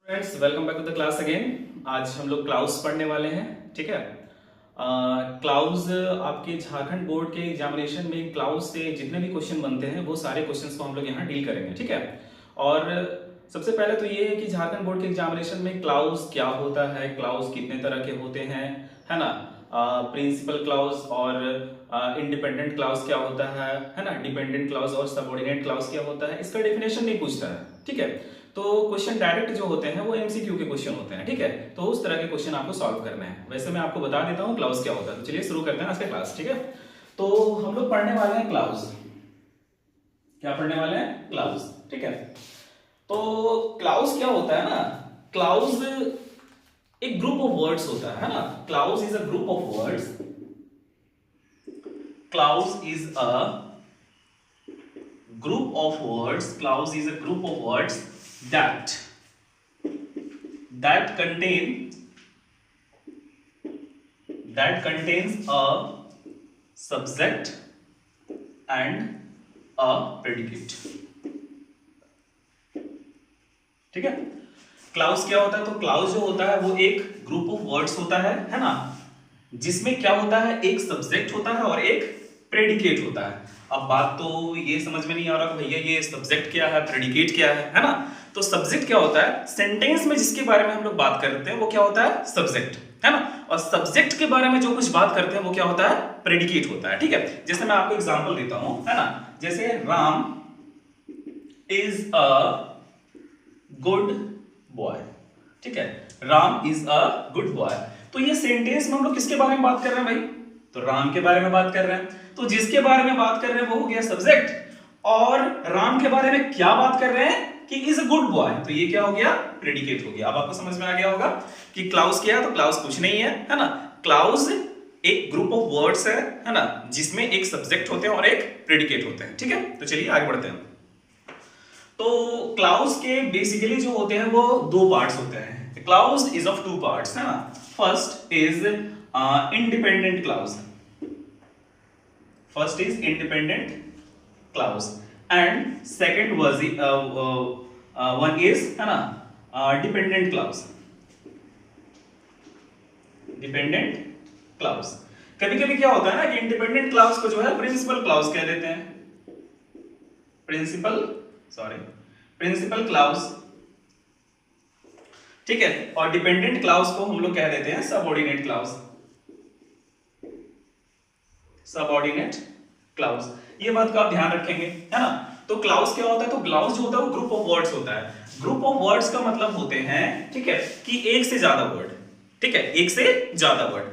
Friends welcome back to the class again. आज हम लोग क्लाउड्स पढ़ने वाले हैं। ठीक है, क्लाउड्स आपके झारखंड बोर्ड के एग्जामिनेशन में क्लाउड्स से जितने भी क्वेश्चन बनते हैं वो सारे क्वेश्चंस को हम लोग यहाँ डील करेंगे। ठीक है, और सबसे पहले तो ये है कि झारखंड बोर्ड के एग्जामिनेशन में क्लाउड्स क्या होता है, क्लाउड्स कितने तरह के होते हैं, है ना। प्रिंसिपल क्लाउज और इंडिपेंडेंट क्लाउज क्या होता है ना। डिपेंडेंट क्लाउज और सबऑर्डिनेट क्लाउज क्या होता है, इसका डेफिनेशन नहीं पूछता है। ठीक है, तो क्वेश्चन डायरेक्ट जो होते हैं वो एमसीक्यू के क्वेश्चन होते हैं। ठीक है, तो उस तरह के क्वेश्चन आपको सॉल्व करने हैं। वैसे मैं आपको बता देता हूँ क्लाउज क्या होता है। तो चलिए शुरू करते हैं आज का क्लास। ठीक है, तो हम लोग पढ़ने वाले हैं क्लाउज। क्या पढ़ने वाले हैं? क्लाउज। ठीक है, तो क्लाउज क्या होता है ना, क्लाउज एक ग्रुप ऑफ वर्ड्स होता है ना। Clause is a group of words. Clause is a group of words. Clause is a group of words that contains a subject and a predicate. ठीक है, क्लाउज क्या होता है? तो क्लाउज जो होता है वो एक ग्रुप ऑफ वर्ड्स होता है ना, जिसमें क्या होता है, एक सब्जेक्ट होता है और एक प्रेडिकेट होता है। अब बात तो ये समझ में नहीं आ रहा कि भैया ये सब्जेक्ट क्या है, प्रेडिकेट क्या है ना। तो सब्जेक्ट क्या होता है, सेंटेंस में जिसके बारे में हम लोग बात करते हैं वो क्या होता है, सब्जेक्ट, है ना। और सब्जेक्ट के बारे में जो कुछ बात करते हैं वो क्या होता है, प्रेडिकेट होता है। ठीक है, जैसे मैं आपको एग्जांपल देता हूं, है ना। जैसे Ram is a good boy. ठीक है, Ram is a good boy. तो ये सेंटेंस में हम लोग किसके बारे में बात कर रहे हैं भाई? तो राम के बारे में बात कर रहे हैं। तो जिसके बारे में बात कर रहे हैं वो हो गया सब्जेक्ट, और राम के बारे में क्या बात कर रहे हैं कि इज अ गुड बॉय, तो ये क्या हो गया, प्रेडिकेट हो गया। अब आपको समझ में आ गया होगा कि क्लाउज क्या है। तो क्लाउज कुछ नहीं है ना। क्लाउज एक ग्रुप ऑफ वर्ड्स है ना, जिसमें एक सब्जेक्ट होते हैं और एक प्रेडिकेट होते हैं। ठीक है, तो चलिए आगे बढ़ते हैं। तो क्लाउज के बेसिकली जो होते हैं वो दो पार्ट्स होते हैं। Clause is of two parts, है ना। First is independent clause. First is independent clause and second was one is है ना dependent clause. Dependent clause कभी कभी क्या होता है ना कि इंडिपेंडेंट क्लाउज को जो है प्रिंसिपल क्लाउज कह देते हैं। Principal clause. ठीक है, और डिपेंडेंट क्लाउज को हम लोग कह देते हैं सबऑर्डिनेट क्लाउज। सबऑर्डिनेट क्लाउज, ये बात का आप ध्यान रखेंगे, है ना। तो क्लाउज क्या होता है? तो क्लाउज जो होता है वो ग्रुप ऑफ वर्ड्स होता है। ग्रुप ऑफ वर्ड्स का मतलब होते हैं, ठीक है, कि एक से ज्यादा वर्ड। ठीक है, एक से ज्यादा वर्ड।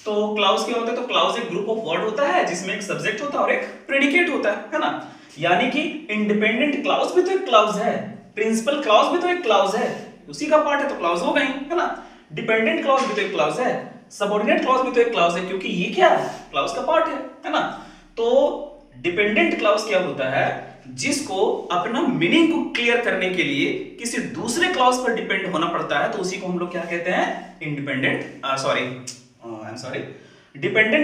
तो क्लाउज क्या होता है? तो क्लाउज एक ग्रुप ऑफ वर्ड होता है जिसमें एक सब्जेक्ट होता है और एक प्रेडिकेट होता है ना। यानी कि इंडिपेंडेंट क्लाउज भी तो एक क्लाउज है, प्रिंसिपल क्लाउज भी तो एक क्लाउज है, उसी का पार्ट है, तो क्लाउज हो गई, है ना। डिपेंडेंट क्लाउज भी तो एक क्लाउज है, सबऑर्डिनेट क्लाउज भी तो एक क्लाउज है, क्योंकि ये क्या है, क्लाउज का पार्ट है ना। तो डिपेंडेंट क्लाउज क्या होता है? जिसको अपना मीनिंग को क्लियर करने के लिए किसी दूसरे क्लाउज पर डिपेंड होना पड़ता है, तो उसी को हम लोग क्या कहते हैं, डिपेंडेंट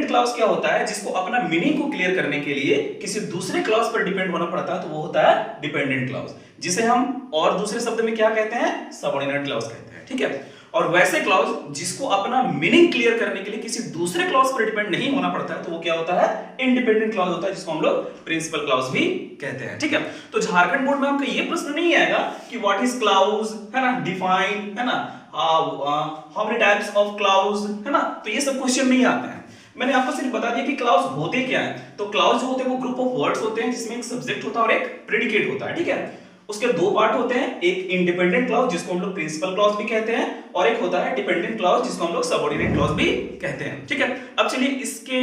क्लाउज क्या होता है? जिसको अपना मीनिंग को क्लियर करने के लिए किसी दूसरे क्लाउज पर डिपेंड होना पड़ता है, तो वो होता है डिपेंडेंट क्लाउज, जिसे हम और दूसरे शब्द में क्या कहते हैं, सबऑर्डिनेट क्लाउज कहते हैं। ठीक है, और वैसे क्लाउज जिसको अपना मीनिंग क्लियर करने के लिए किसी दूसरे क्लाउज पर डिपेंड नहीं होना पड़ता है, तो वो क्या होता है, इंडिपेंडेंट क्लाउज होता है, जिसको हम लोग प्रिंसिपल क्लाउज भी कहते हैं। ठीक है, तो झारखंड बोर्ड में आपका ये प्रश्न नहीं आएगा कि व्हाट इज क्लाउज, है ना, डिफाइन, है ना, how many types of clause, है ना। तो ये सब क्वेश्चन नहीं आते हैं। मैंने आपको सिर्फ बता दिया कि क्लाउज होते क्या है। तो क्लाउज जो होते हैं वो ग्रुप ऑफ वर्ड्स होते हैं जिसमें एक सब्जेक्ट होता है और एक प्रेडिकेट होता है। ठीक है, उसके दो पार्ट होते हैं, एक इंडिपेंडेंट क्लाउज जिसको हम लोग प्रिंसिपल क्लाउज भी कहते हैं, और एक होता है डिपेंडेंट क्लाउज जिसको हम लोग सबऑर्डिनेट क्लाउज भी कहते हैं। ठीक है, अब चलिए इसके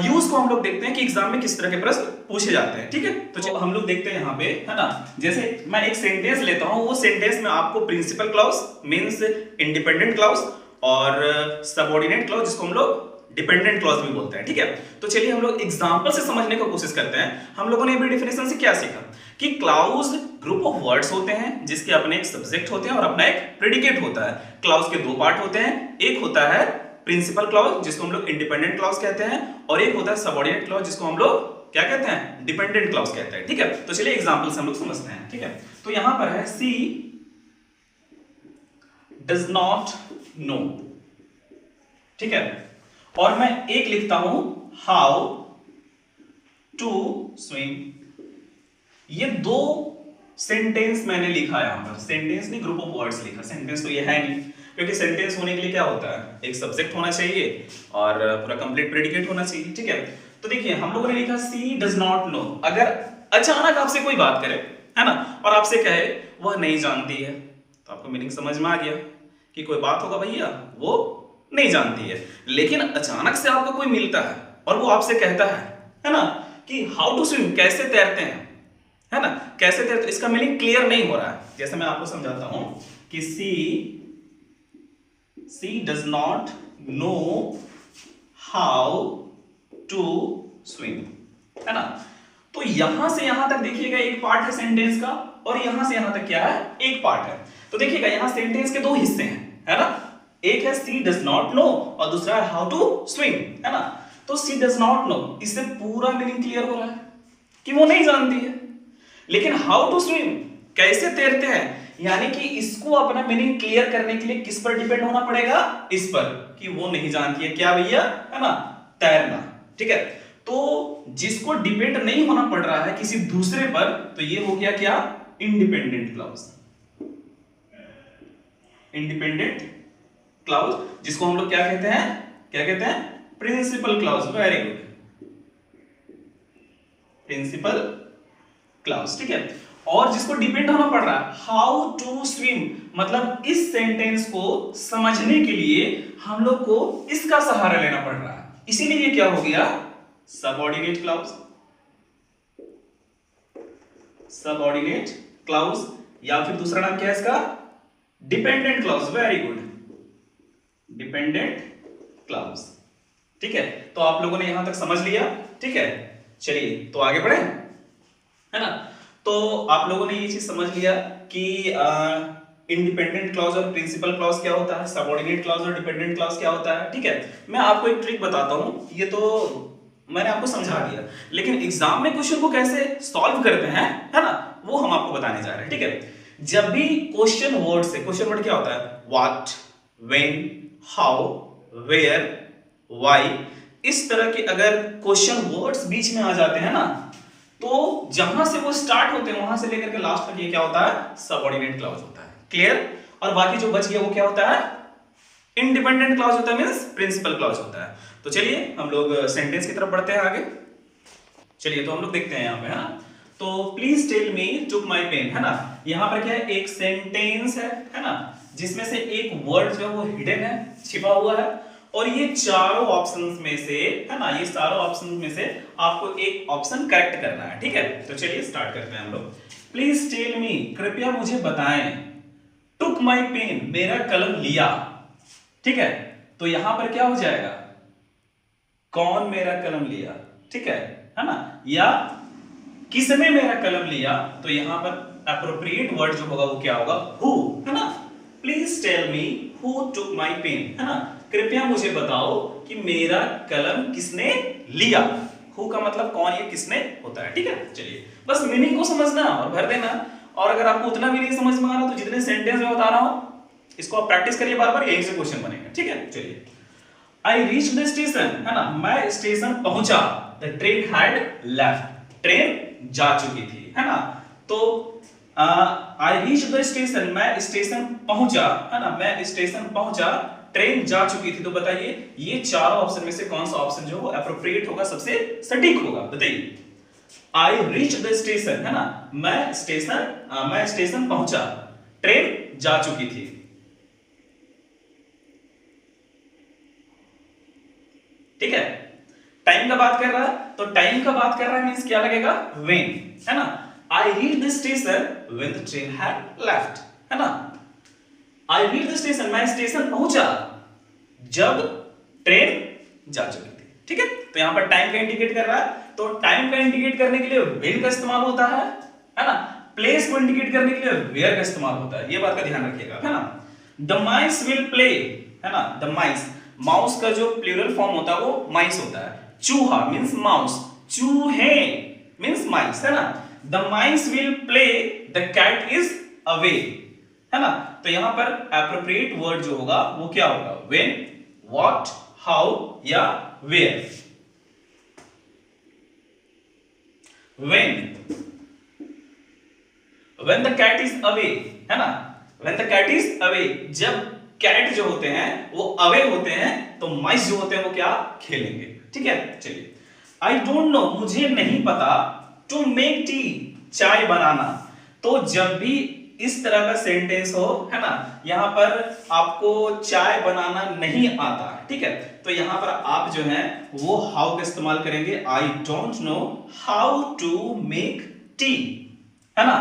यूज को हम लोग देखते हैं कि एग्जाम में किस तरह के प्रश्न पूछे जाते हैं। ठीक है, तो हम लोग देखते हैं यहाँ पे, है ना। जैसे मैं एक सेंटेंस लेता हूं, वो सेंटेंस में आपको principal clause means independent clause और सबऑर्डिनेट क्लाउज जिसको हम लोग डिपेंडेंट क्लॉज भी बोलते हैं। ठीक है, तो चलिए हम लोग एग्जांपल से समझने की कोशिश करते हैं। हम लोगों ने अभी डेफिनेशन से क्या सीखा कि क्लाउज ग्रुप ऑफ वर्ड्स होते हैं जिसके अपने एक सब्जेक्ट होते हैं और अपना एक प्रेडिकेट होता है। क्लाउज के दो पार्ट होते हैं, एक होता है प्रिंसिपल क्लाउज जिसको हम लोग इंडिपेंडेंट क्लाउज कहते हैं, और एक होता है सबऑर्डिनेट क्लाउज जिसको हम लोग क्या कहते हैं, डिपेंडेंट क्लाउज कहते हैं। ठीक है, तो चलिए एग्जांपल से हम लोग समझते हैं। ठीक है, तो यहां पर है सी डज नॉट नो, ठीक है, और मैं एक लिखता हूं हाउ टू स्विम। ये दो सेंटेंस मैंने लिखा यहां पर, सेंटेंस नहीं ग्रुप ऑफ वर्ड्स लिखा, सेंटेंस तो ये है नहीं, क्योंकि सेंटेंस होने के लिए क्या होता है, एक सब्जेक्ट होना चाहिए और पूरा कंप्लीट प्रेडिकेट होना चाहिए, ठीक है। तो देखिए हम लोगों ने लिखा सी डज नॉट नो। अगर अचानक आपसे कोई बात करे, है ना, और आपसे कहे वह नहीं जानती है, तो आपको मीनिंग समझ में आ गया कि कोई बात होगा भैया वो नहीं जानती है। लेकिन अचानक से आपको कोई मिलता है और वो आपसे कहता है ना, कि हाउ टू स्विम, कैसे तैरते हैं, है ना, कैसे तैरते, इसका मीनिंग क्लियर नहीं हो रहा है। जैसे मैं आपको समझाता हूं कि she does not know how to swim, है ना। तो यहां से यहां तक देखिएगा एक पार्ट है सेंटेंस का, और यहां से यहां तक क्या है, एक पार्ट है। तो देखिएगा यहां सेंटेंस के दो हिस्से हैं, है ना, एक है सी डज नॉट नो और दूसरा है हाउ टू स्विम, है ना। तो सी डज नॉट नो, इससे पूरा मीनिंग क्लियर हो रहा है कि वो नहीं जानती है। लेकिन हाउ टू स्विम, कैसे तैरते हैं, यानी कि इसको अपना मीनिंग क्लियर करने के लिए किस पर डिपेंड होना पड़ेगा, इस पर, कि वो नहीं जानती है क्या भैया, है ना, तैरना, ठीक है। तो जिसको डिपेंड नहीं होना पड़ रहा है किसी दूसरे पर, तो ये हो गया क्या, इंडिपेंडेंट क्लॉज। इंडिपेंडेंट क्लॉज जिसको हम लोग क्या कहते हैं, क्या कहते हैं, principal clause. Very good, principal clause, ठीक है। और जिसको डिपेंड होना पड़ रहा है हाउ टू स्विम, मतलब इस सेंटेंस को समझने के लिए हम लोग को इसका सहारा लेना पड़ रहा है, इसीलिए ये क्या हो गया, सबऑर्डिनेट क्लॉज। सबऑर्डिनेट क्लॉज, या फिर दूसरा नाम क्या है इसका, dependent clause. Very good, dependent clause, ठीक है। तो आप लोगों ने यहां तक समझ लिया, ठीक है। चलिए तो आगे बढ़े, है ना। तो आप लोगों ने ये चीज समझ लिया कि इंडिपेंडेंट क्लॉज और प्रिंसिपल क्लॉज क्या होता है, सबऑर्डिनेट क्लॉज और डिपेंडेंट क्लॉज क्या होता है, ठीक है। मैं आपको एक ट्रिक बताता हूं, ये तो मैंने आपको समझा दिया, लेकिन एग्जाम में क्वेश्चन को कैसे सॉल्व करते हैं, है ना, वो हम आपको बताने जा रहे हैं, ठीक है। जब भी क्वेश्चन वर्ड से, क्वेश्चन वर्ड क्या होता है, what, when, how, where, why, इस तरह के अगर क्वेश्चन वर्ड्स बीच में आ जाते हैं ना, तो जहां से वो स्टार्ट होते हैं वहां से लेकर के लास्ट तक ये क्या होता है, सबऑर्डिनेट क्लॉज होता है, क्लियर। और बाकी जो बच गया वो क्या होता है, इंडिपेंडेंट क्लॉज होता है, मींस प्रिंसिपल क्लॉज होता है। तो चलिए हम लोग सेंटेंस की तरफ बढ़ते हैं आगे। चलिए तो हम लोग देखते हैं यहां पे, है ना। तो please tell me took my pen, है ना। यहां पर क्या है, एक सेंटेंस है ना, जिसमें से एक वर्ड जो है वो हिडन है, छिपा हुआ है, और ये चारों ऑप्शंस में से, है ना, ये चारों ऑप्शंस में से आपको एक ऑप्शन करेक्ट करना है, ठीक है। तो चलिए स्टार्ट करते हैं हम लोग। प्लीज टेल मी, कृपया मुझे बताएं, टुक माय पेन, मेरा कलम लिया, ठीक है। तो यहां पर क्या हो जाएगा, कौन मेरा कलम लिया, ठीक है ना, या किसने मेरा कलम लिया, तो यहां पर एप्रोप्रिएट वर्ड जो होगा वो क्या होगा, हु, है ना। Please tell me who took my pen, है ना, कृपया मुझे बताओ कि मेरा कलम किसने लिया। हु का मतलब कौन, ये किसने होता है, ठीक है। चलिए बस मीनिंग को समझना और भर देना, और अगर आपको उतना भी नहीं समझ में आ रहा तो जितने सेंटेंस में बता रहा हूं इसको आप प्रैक्टिस करिए बार बार, यहीं से क्वेश्चन बनेगा, ठीक है। चलिए, आई रीच द स्टेशन, है ना, मैं स्टेशन पहुंचा, the train had left, train जा चुकी थी, है ना। तो आई रीच द स्टेशन, मैं स्टेशन पहुंचा, है ना, मैं स्टेशन पहुंचा, ट्रेन जा चुकी थी। तो बताइए ये चारों ऑप्शन में से कौन सा ऑप्शन जो है एप्रोप्रिएट होगा, सबसे सटीक होगा, बताइए। आई रीच द स्टेशन, है ना, मैं स्टेशन पहुंचा, ट्रेन जा चुकी थी, ठीक है। टाइम का बात कर रहा है, तो टाइम का बात कर रहा है मींस क्या लगेगा, व्हेन, है ना। I reach the station when the train had left, है ना। आई रीच द स्टेशन, मैं स्टेशन पहुंचा जब ट्रेन जा चुकी थी, ठीक है। तो यहां पर टाइम का इंडिकेट कर रहा है, तो टाइम का इंडिकेट करने के लिए व्हेन का इस्तेमाल होता है ना। प्लेस को इंडिकेट करने के लिए वेयर का इस्तेमाल होता है, ये बात का ध्यान रखिएगा, है ना। द माइस विल प्ले, है ना, द माइस, माउस का जो प्लूरल फॉर्म होता है वो माइस होता है, चूहा मींस माउस, चूहे मींस माइस, है ना। The mice will play, the cat is away, है ना। तो यहां पर एप्रोप्रिएट वर्ड जो होगा वो क्या होगा, व्हेन, व्हाट, हाउ या where. when the cat is away, है ना, when the cat is away, जब कैट जो होते हैं वो अवे होते हैं तो माइस जो होते हैं वो क्या खेलेंगे। ठीक है, चलिए। आई डोंट नो, मुझे नहीं पता, टू मेक टी, चाय बनाना। तो जब भी इस तरह का सेंटेंस हो, है ना, यहां पर आपको चाय बनाना नहीं आता है, ठीक है, तो यहां पर आप जो है वो हाउ का इस्तेमाल करेंगे। I don't know how to make tea, है ना,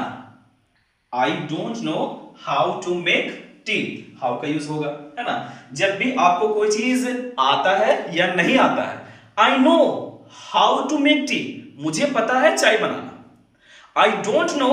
I don't know how to make tea, how का यूज होगा, है ना। जब भी आपको कोई चीज आता है या नहीं आता है, I know how to make tea, मुझे पता है चाय बनाना। I don't know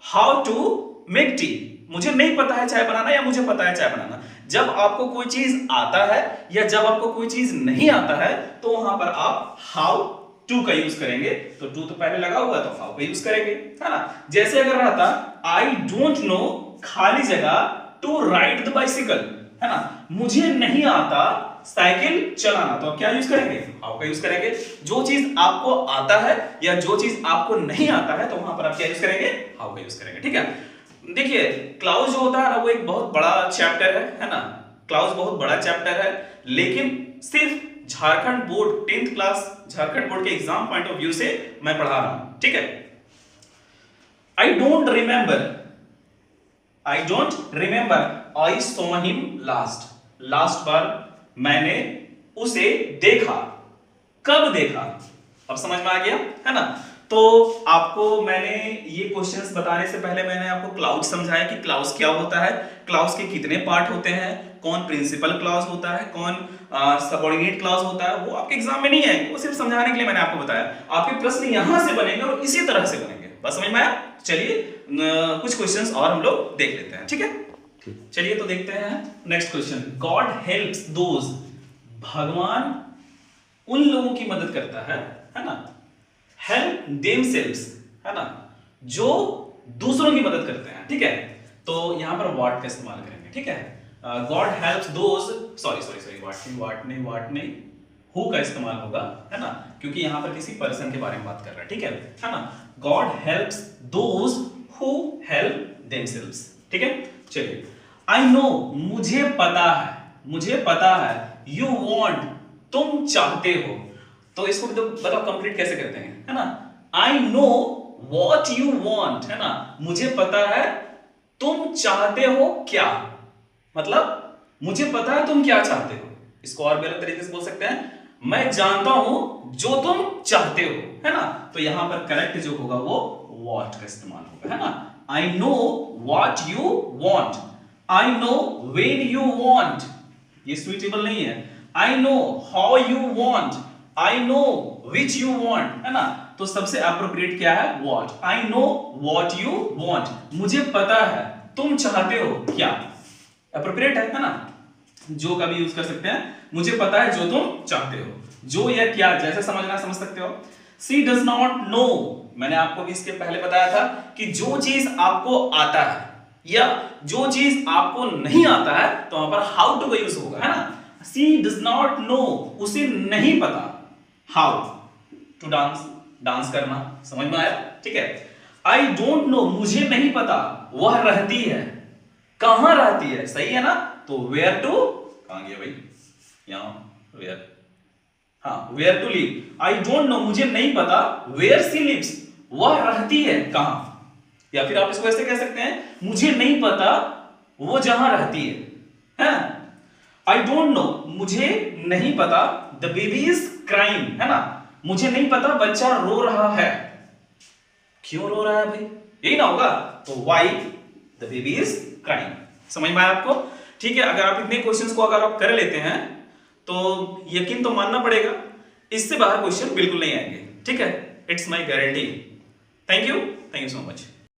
how to make tea, मुझे नहीं पता है चाय बनाना या मुझे पता है चाय बनाना। जब आपको कोई चीज आता है या जब आपको कोई चीज नहीं आता है तो वहां पर आप हाउ टू का यूज करेंगे। तो टू तो पहले लगा हुआ तो हाउ का यूज करेंगे, है ना। जैसे अगर रहता आई डोंट नो खाली जगह टू राइड द बाइसिकल, है ना, मुझे नहीं आता साइकिल चलाना, तो आप क्या यूज करेंगे, हाउ का यूज करेंगे। जो चीज आपको आता है या जो चीज आपको नहीं आता है तो वहां पर आप क्या यूज करेंगे, हाउ का यूज करेंगे। ठीक है, देखिए क्लाउज जो होता है ना वो एक बहुत बड़ा चैप्टर है ना, क्लाउज बहुत बड़ा चैप्टर है, लेकिन सिर्फ Jharkhand board 10th class Jharkhand board के एग्जाम पॉइंट ऑफ व्यू से मैं पढ़ा रहा हूं। ठीक है, I don't remember I saw him last बार मैंने उसे देखा, कब देखा, अब समझ में आ गया, है ना। तो आपको मैंने ये क्वेश्चंस बताने से पहले मैंने आपको क्लाउज समझाया कि क्लाउज क्या होता है, क्लाउज के कितने पार्ट होते हैं, कौन प्रिंसिपल क्लाउज होता है, कौन सबऑर्डिनेट क्लाउज होता है, वो आपके एग्जाम में नहीं आएंगे, वो सिर्फ समझाने के लिए मैंने आपको बताया। आपके प्रश्न यहां से बनेंगे और इसी तरह से बनेंगे, बस समझ में आया। चलिए कुछ क्वेश्चंस और हम लोग देख लेते हैं। ठीक है, चलिए तो देखते हैं next question. God helps those, भगवान उन लोगों की मदद करता है ना, हेल्प देमसेल्व्स, है ना, जो दूसरों की मदद करते हैं। ठीक है, तो यहां पर व्हाट का इस्तेमाल करेंगे। ठीक है, God helps those, sorry what नहीं हु का इस्तेमाल होगा, है ना, क्योंकि यहां पर किसी पर्सन के बारे में बात कर रहा है। ठीक है ना, God helps those who help themselves. ठीक है, चलिए। आई नो, मुझे पता है, यू वांट, तुम चाहते हो, तो इसको भी तो बताओ कंप्लीट कैसे करते हैं, है ना। I know what you want, है ना, मुझे पता है तुम चाहते हो क्या, मतलब मुझे पता है तुम क्या चाहते हो। इसको और बेहतर तरीके से बोल सकते हैं, मैं जानता हूं जो तुम चाहते हो, है ना। तो यहां पर करेक्ट जो होगा वो व्हाट का इस्तेमाल होगा, है ना। I know what you want, I know when you want, ये सुइटेबल नहीं है। I know how you want, I know which you want, है ना। तो सबसे एप्रोप्रिएट क्या है, what. I know what you want, मुझे पता है तुम चाहते हो क्या, एप्रोप्रिएट है ना। जो का भी यूज कर सकते हैं, मुझे पता है जो तुम चाहते हो, जो या क्या जैसे समझना समझ सकते हो। सी डज नॉट नो, मैंने आपको भी इसके पहले बताया था कि जो चीज आपको आता है या जो चीज आपको नहीं आता है तो वहां पर हाउ टू का यूज होगा, है ना। सी डज नॉट नो, उसे नहीं पता, हाउ टू डांस करना, समझ में आया। ठीक है, आई डोंट नो, मुझे नहीं पता, वह रहती है, कहां रहती है, सही है ना। तो वेयर टू, कहां गया भाई, यहां वेयर, हाँ where to live. I don't know, मुझे नहीं पता, वेयर सी लिव्स, वह रहती है कहां, या फिर आप इसको ऐसे कह सकते हैं, मुझे नहीं पता वो जहां रहती है। आई डोंट नो, मुझे नहीं पता, द बेबी इज क्राइंग, है ना, मुझे नहीं पता बच्चा रो रहा है, क्यों रो रहा है भाई, यही ना होगा, तो why the baby is crying. समझ में आया आपको। ठीक है, अगर आप इतने क्वेश्चंस को अगर आप कर लेते हैं तो यकीन तो मानना पड़ेगा, इससे बाहर क्वेश्चन बिल्कुल नहीं आएंगे। ठीक है, it's my guarantee. Thank you so much.